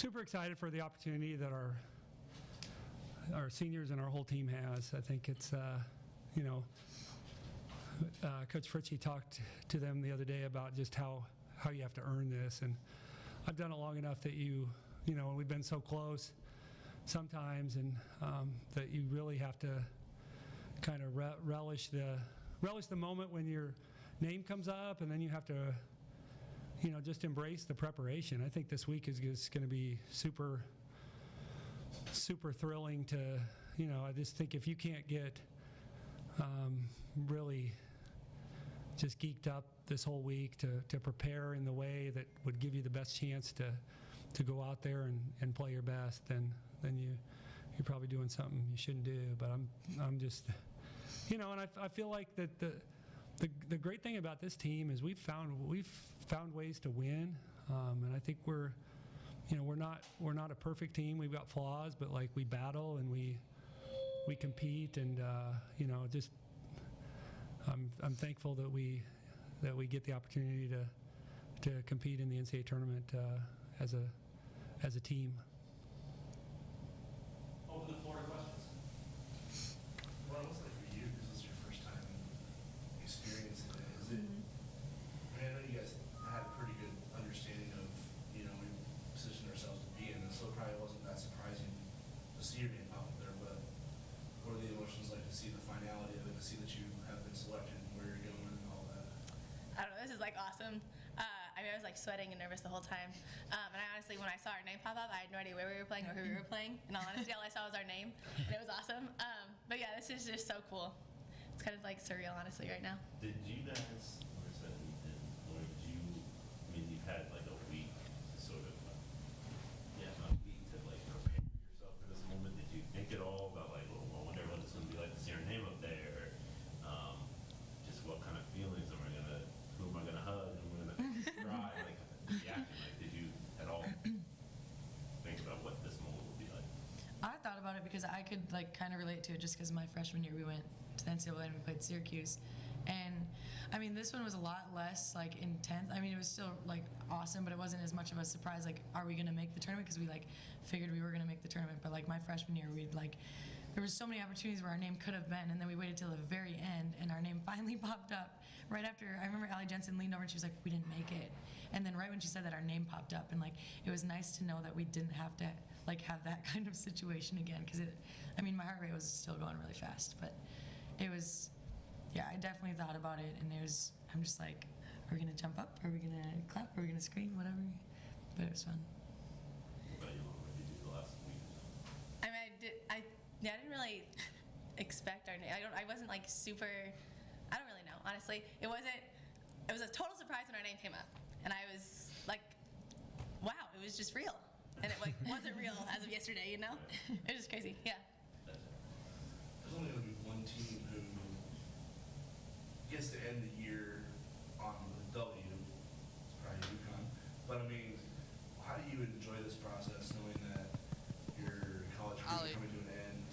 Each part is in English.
super excited for the opportunity that our seniors and our whole team has. I think it's, Coach Fritchie talked to them the other day about just how you have to earn this, and I've done it long enough that we've been so close sometimes, and that you really have to kind of relish the moment when your name comes up, and then you have to just embrace the preparation. I think this week is going to be super thrilling to, I just think if you can't get really just geeked up this whole week to prepare in the way that would give you the best chance to go out there and play your best, then you're probably doing something you shouldn't do. But I'm just, and I feel like that the great thing about this team is we've found ways to win, and I think we're not a perfect team. We've got flaws, but like we battle and we compete, and just I'm thankful that we get the opportunity to compete in the NCAA tournament as a team. Open the floor to questions. What was it like for you? Because this is your first time experiencing it. Is it? I know you guys had a pretty good understanding of we positioned ourselves to be in, and so it probably wasn't that surprising to see your name pop up there. But what are the emotions like to see the finality of it, to see that you have been selected and where you're going and all that? I don't know, this is like awesome. I was like sweating and nervous the whole time. And I honestly, when I saw our name pop up, I had no idea where we were playing or who we were playing. In all honesty, all I saw was our name, and it was awesome. But yeah, this is just so cool. It's kind of like surreal, honestly, right now. Did you guys, you've had like a week to sort of, prepare yourself for this moment? Did you think at all about like, well, I wonder what it's going to be like to see our name up there? Just what kind of feelings who am I going to hug, who am I going to cry, like the reaction, like did you at all think about what this moment would be like? I thought about it because I could like kind of relate to it just because my freshman year we went to the NCAA and we played Syracuse. And I mean, this one was a lot less like intense. I mean, it was still like awesome, but it wasn't as much of a surprise. Like, are we going to make the tournament? Because we like figured we were going to make the tournament. But like my freshman year, there was so many opportunities where our name could have been, and then we waited till the very end, and our name finally popped up right after. I remember Allie Jensen leaned over and she was like, "We didn't make it." And then right when she said that, our name popped up, and like it was nice to know that we didn't have to like have that kind of situation again. Because my heart rate was still going really fast, but it was. Yeah, I definitely thought about it, and I'm just like, are we going to jump up? Are we going to clap? Are we going to scream? Whatever. But it was fun. What about you? What did you do the last week? I didn't really expect our name. I wasn't like super, I don't really know, honestly. It was a total surprise when our name came up. And I was like, wow, it was just real. And it like wasn't real as of yesterday, It was just crazy, yeah. There's only going to be one team who gets to end the year on the W. It's probably UConn. But I mean, how do you enjoy this process knowing that your college career is coming to an end,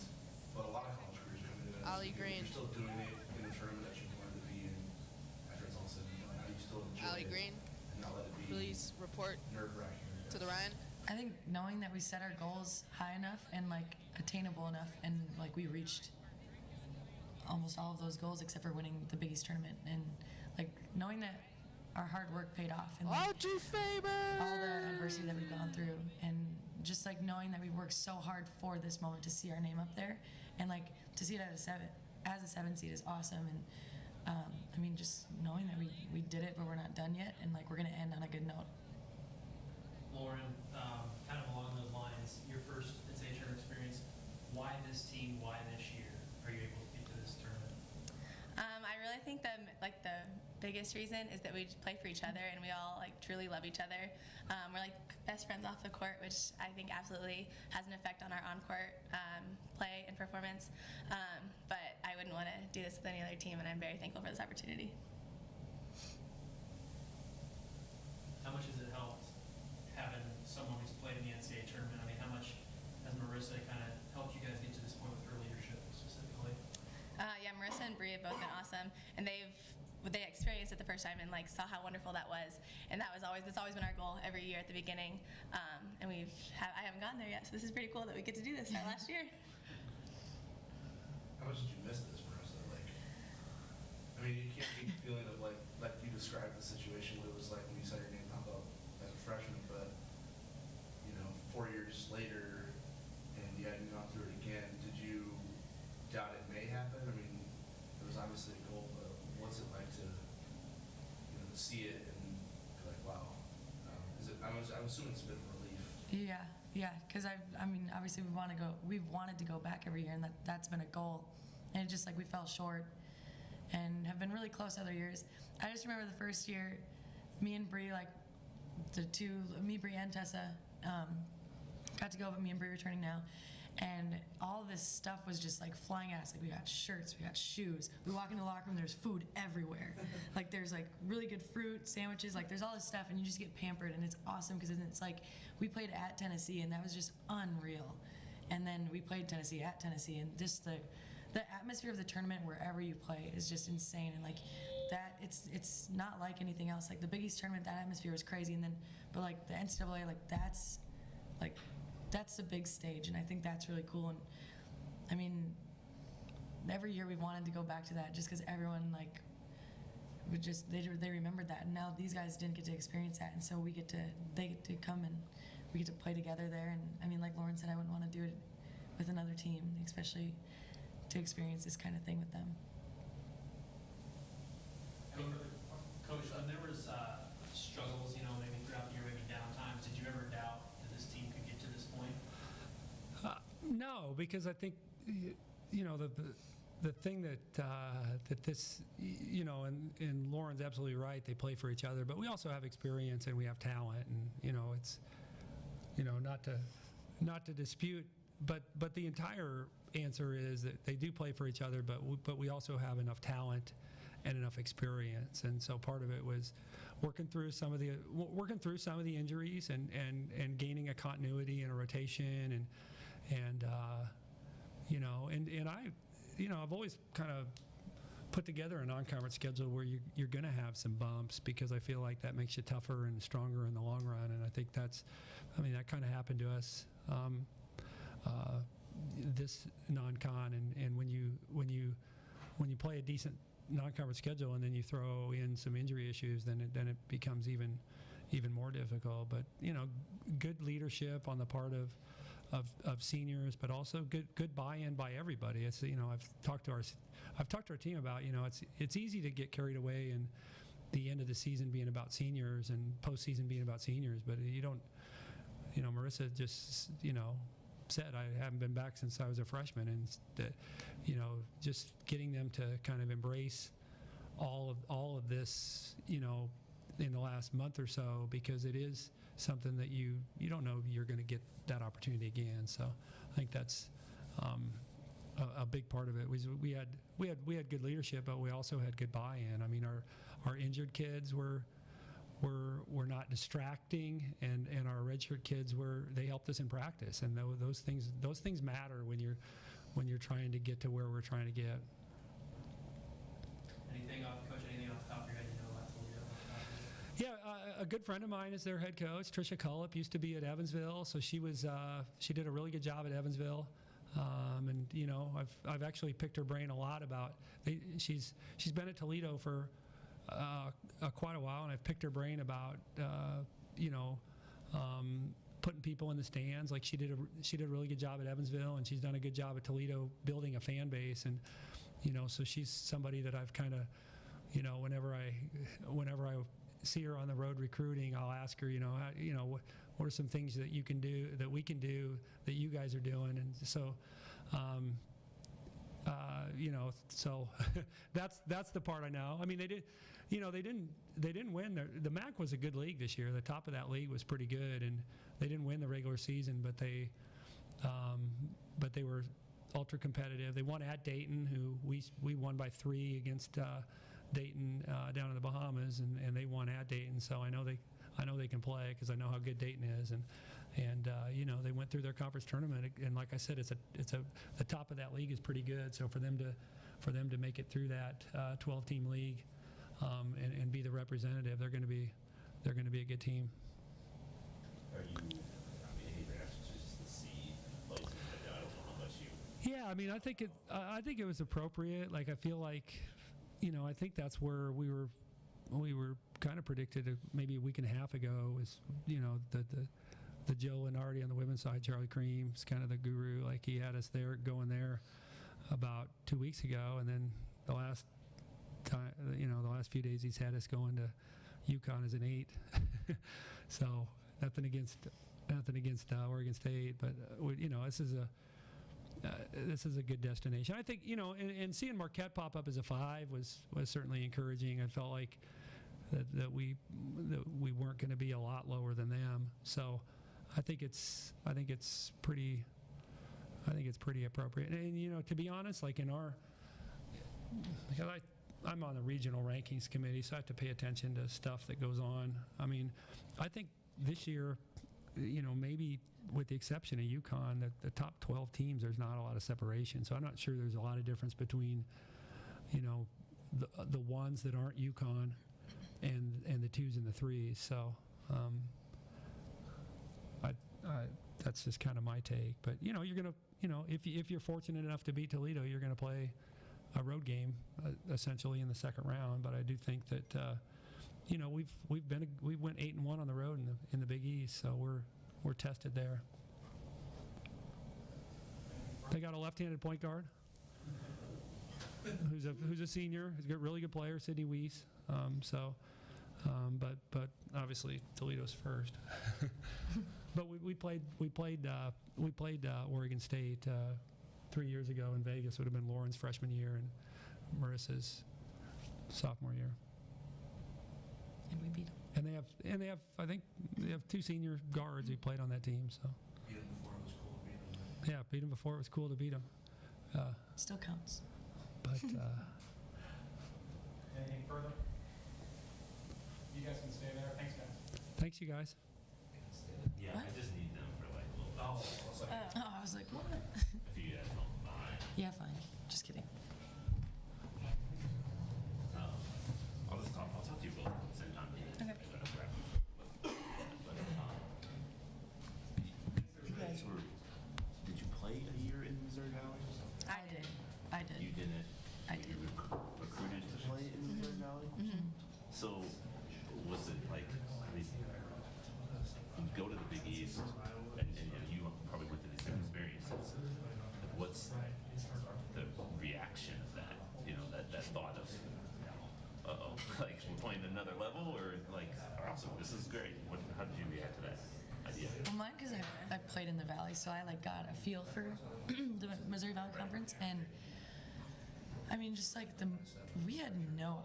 but a lot of college careers are coming to an end? You're still doing it in the tournament that you wanted to be in after it's all said and done. How do you still enjoy it and not let it be please report nerve-wracking? to the Ryan. I think knowing that we set our goals high enough and like attainable enough, and like we reached almost all of those goals except for winning the Big East tournament, and like knowing that our hard work paid off, and like, all the adversity that we've gone through, and just like knowing that we worked so hard for this moment to see our name up there, and like to see it as a 7 seed is awesome. And just knowing that we did it, but we're not done yet, and like we're gonna end on a good note. Lauren, kind of along those lines, your first NCAA tournament experience, why this team, why this year are you able to get to this tournament? I really think the biggest reason is that we play for each other, and we all like truly love each other. We're like best friends off the court, which I think absolutely has an effect on our on-court play and performance. But I wouldn't want to do this with any other team, and I'm very thankful for this opportunity. How much has it helped having someone who's played in the NCAA tournament? I mean, how much has Marissa kind of helped you guys get to this point with her leadership specifically? Yeah, Marissa and Bree have both been awesome, and they've they experienced it the first time and like saw how wonderful that was. And that's always been our goal every year at the beginning. And I haven't gotten there yet, so this is pretty cool that we get to do this our last year. How much did you miss this, Marissa? Like, I mean, you can't keep the feeling of like you described the situation what it was like when you saw your name pop up as a freshman, but 4 years later, and you hadn't gone through it again. Did you doubt it may happen? I mean, it was obviously a goal, but what's it like to see it and be like, wow? I'm assuming it's a bit of relief. Yeah, because I mean, obviously we've wanted to go back every year, and that's been a goal, and it just like we fell short, and have been really close other years. I just remember the first year, me and Bree, like Bree and Tessa, got to go, but me and Bree returning now, and all this stuff was just like flying at us. Like we got shirts, we got shoes. We walk into the locker room, there's food everywhere. Like there's like really good fruit, sandwiches, like there's all this stuff, and you just get pampered, and it's awesome because it's like we played at Tennessee, and that was just unreal. And then we played Tennessee at Tennessee, and just the atmosphere of the tournament wherever you play is just insane. And like that, it's not like anything else. Like the Big East tournament, that atmosphere was crazy, and then but like the NCAA, that's the big stage, and I think that's really cool. And I mean, every year we've wanted to go back to that just because everyone like would just they remembered that, and now these guys didn't get to experience that, and so they get to come and we get to play together there. And I mean, like Lauren said, I wouldn't want to do it with another team, especially to experience this kind of thing with them. Coach, there was struggles, maybe throughout the year, maybe downtimes. Did you ever doubt that this team could get to this point? No, because I think the thing that this and Lauren's absolutely right. They play for each other, but we also have experience and we have talent, and it's not to dispute, but the entire answer is that they do play for each other, but we also have enough talent and enough experience. And so part of it was working through some of the injuries and gaining a continuity and a rotation and I've always kind of put together a non-conference schedule where you're going to have some bumps, because I feel like that makes you tougher and stronger in the long run. And I think that kind of happened to us this non-con. And when you play a decent non-conference schedule and then you throw in some injury issues, then it becomes even more difficult. But good leadership on the part of seniors, but also good buy-in by everybody. It's I've talked to our team about it's easy to get carried away and the end of the season being about seniors and postseason being about seniors, but you don't. Marissa just said I haven't been back since I was a freshman, and that just getting them to kind of embrace all of this in the last month or so, because it is something that you don't know you're going to get that opportunity again. So I think that's a big part of it. We had good leadership, but we also had good buy-in. I mean, our injured kids were not distracting, and our redshirt kids they helped us in practice, and those things matter when you're trying to get to where we're trying to get. Anything off the top of your head about Toledo? Yeah, a good friend of mine is their head coach. Tricia Cullip used to be at Evansville, so she did a really good job at Evansville. And I've actually picked her brain a lot about. She's been at Toledo for quite a while, and I've picked her brain about putting people in the stands. Like she did a really good job at Evansville, and she's done a good job at Toledo building a fan base. And so she's somebody that I've kind of whenever I see her on the road recruiting, I'll ask her what are some things that you can do, that we can do, that you guys are doing. And so so that's the part I know. I mean, they didn't win. The MAC was a good league this year. The top of that league was pretty good, and they didn't win the regular season, but they were ultra competitive. They won at Dayton, who we won by 3 against Dayton down in the Bahamas, and they won at Dayton. So I know they can play, because I know how good Dayton is, and they went through their conference tournament, and like I said, the top of that league is pretty good. So for them to make it through that 12-team league, and be the representative. They're going to be a good team. Are you, I mean, I hate to ask you just to see places, but I don't know how much you. Yeah, I mean, I think it was appropriate. Like, I feel like, I think that's where we were kind of predicted maybe a week and a half ago was, the Joe Lenardi on the women's side, Charlie Cream's kind of the guru. Like, he had us going there about 2 weeks ago, and then the last time, the last few days he's had us going to UConn as an 8. So nothing against Oregon State, but this is a good destination. I think, and seeing Marquette pop up as a 5 was certainly encouraging. I felt like that we weren't going to be a lot lower than them. So I think it's pretty appropriate. And to be honest, like because I'm on the regional rankings committee, so I have to pay attention to stuff that goes on. I mean, I think this year, maybe with the exception of UConn, the top 12 teams, there's not a lot of separation. So I'm not sure there's a lot of difference between, the ones that aren't UConn and the 2s and the 3s. So that's just kind of my take. But you're gonna, if you're fortunate enough to beat Toledo, you're gonna play a road game essentially in the second round. But I do think that we went 8-1 on the road in the Big East, so we're tested there. They got a left-handed point guard who's a senior. He's a really good player, Sidney Weiss. But obviously Toledo's first. But we played Oregon State 3 years ago in Vegas. Would have been Lauren's freshman year and Marissa's sophomore year. And we beat them. And they have I think they have 2 senior guards who played on that team. So Beat them before it was cool to beat them. yeah, beat them before it was cool to beat them. Still counts. But Anything further? You guys can stay there. Thanks, guys. thanks, you guys. Yeah, What? I just need them for like a little, Oh, I was like, Oh, I was like, what? if you guys don't mind. Yeah, fine. Just kidding. I'll talk to you both at the same time. Okay. You guys did you play a year in Missouri Valley? I did. You didn't? I Were did. you recruited to play in Missouri Valley? So, was it like, I mean, you go to the Big East, and you probably went through the same experiences. What's the reaction of that? That thought of, uh-oh, like we're playing another level, or like, awesome, this is great. How did you react to that idea? Well, mine because I played in the Valley, so I got a feel for the Missouri Valley Conference, and I mean, just like we had no